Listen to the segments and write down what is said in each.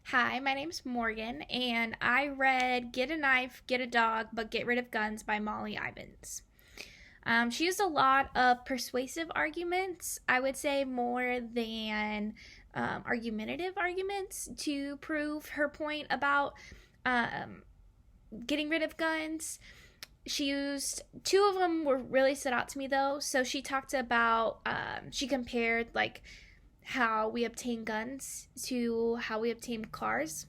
Hi, my name's Morgan, and I read Get a Knife, Get a Dog, but Get Rid of Guns by Molly Ivins. She used a lot of persuasive arguments, I would say more than argumentative arguments to prove her point about um, getting rid of guns. She used two of them were really stood out to me though. So she talked about she compared like how we obtain guns to how we obtain cars.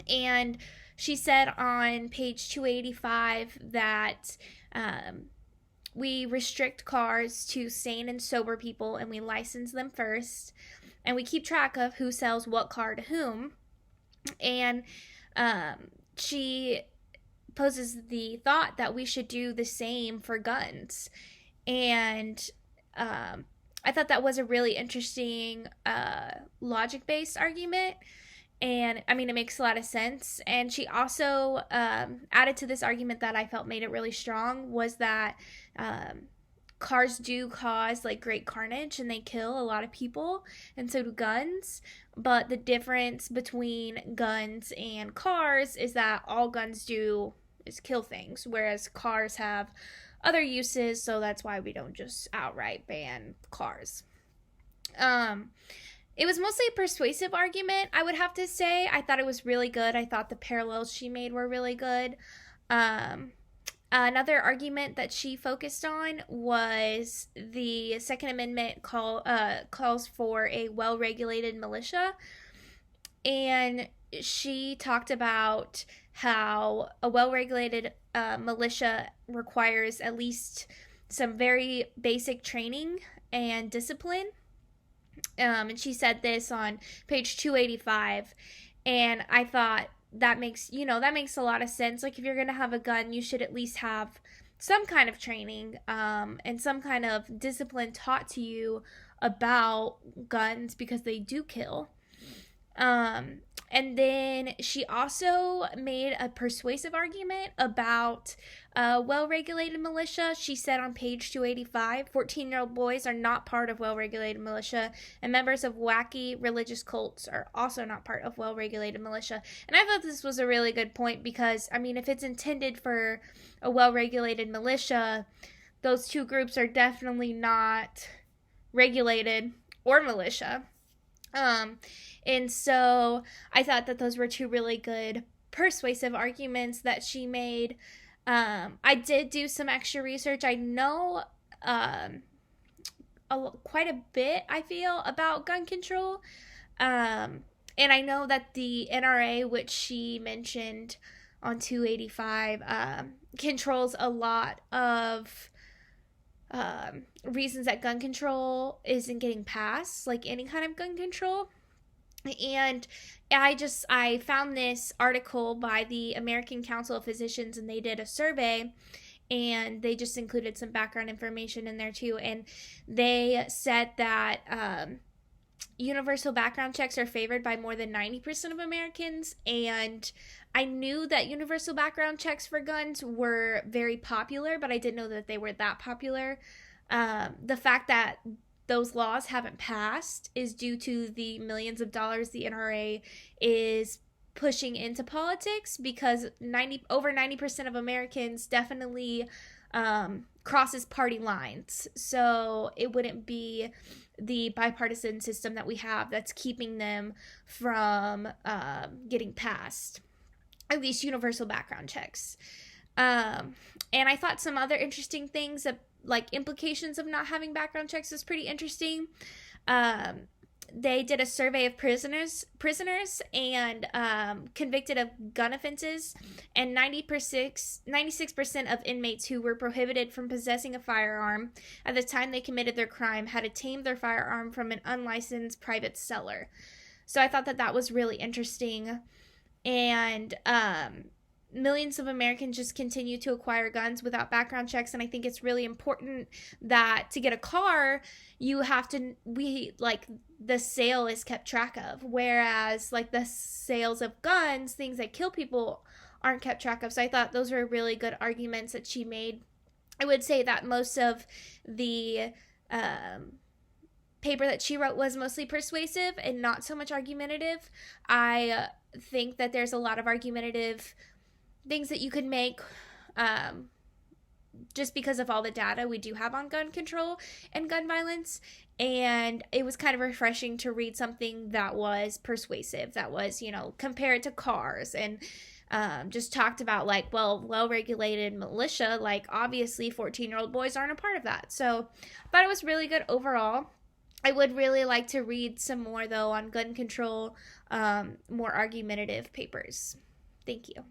And she said on page 285 that we restrict cars to sane and sober people and we license them first. And we keep track of who sells what car to whom. And she poses the thought that we should do the same for guns. And I thought that was a really interesting logic based argument. And I mean, it makes a lot of sense. And she also added to this argument that I felt made it really strong was that cars do cause like great carnage and they kill a lot of people, and so do guns. But the difference between guns and cars is that all guns do is kill things, whereas cars have other uses, so that's why we don't just outright ban cars. Um, it was mostly a persuasive argument, I would have to say. I thought it was really good. I thought the parallels she made were really good. Um, Another argument that she focused on was the Second Amendment calls for a well regulated militia. And she talked about how a well regulated militia requires at least some very basic training and discipline. And she said this on page 285. And I thought that makes a lot of sense. Like, if you're going to have a gun, you should at least have some kind of training and some kind of discipline taught to you about guns because they do kill. Um, and then she also made a persuasive argument about well regulated militia. She said on page 285 14-year-old boys are not part of well regulated militia, and members of wacky religious cults are also not part of well regulated militia. And I thought this was a really good point because, I mean, if it's intended for a well regulated militia, those two groups are definitely not regulated or militia. Um, and so I thought that those were two really good persuasive arguments that she made. I did do some extra research. I know quite a bit, I feel, about gun control. And I know that the NRA, which she mentioned on 285, controls a lot of reasons that gun control isn't getting passed, like any kind of gun control. And I found this article by the American Council of Physicians, and they did a survey, and they just included some background information in there too. And they said that universal background checks are favored by more than 90% of Americans. And I knew that universal background checks for guns were very popular, but I didn't know that they were that popular. The fact that those laws haven't passed is due to the millions of dollars the NRA is pushing into politics, because over 90% of Americans definitely crosses party lines. So it wouldn't be the bipartisan system that we have that's keeping them from getting passed, at least universal background checks. And I thought some other interesting things that, like, implications of not having background checks is pretty interesting. They did a survey of prisoners and convicted of gun offenses, and 96% of inmates who were prohibited from possessing a firearm at the time they committed their crime had obtained their firearm from an unlicensed private seller. So I thought that that was really interesting. And millions of Americans just continue to acquire guns without background checks, and I think it's really important that to get a car, the sale is kept track of, whereas like the sales of guns, things that kill people, aren't kept track of. So I thought those were really good arguments that she made. I would say that most of the paper that she wrote was mostly persuasive and not so much argumentative. I think that there's a lot of argumentative things that you could make just because of all the data we do have on gun control and gun violence. And it was kind of refreshing to read something that was persuasive, that was, compared to cars, and just talked about, like, well-regulated militia, like, obviously 14-year-old boys aren't a part of that. So I thought it was really good overall. I would really like to read some more, though, on gun control, more argumentative papers. Thank you.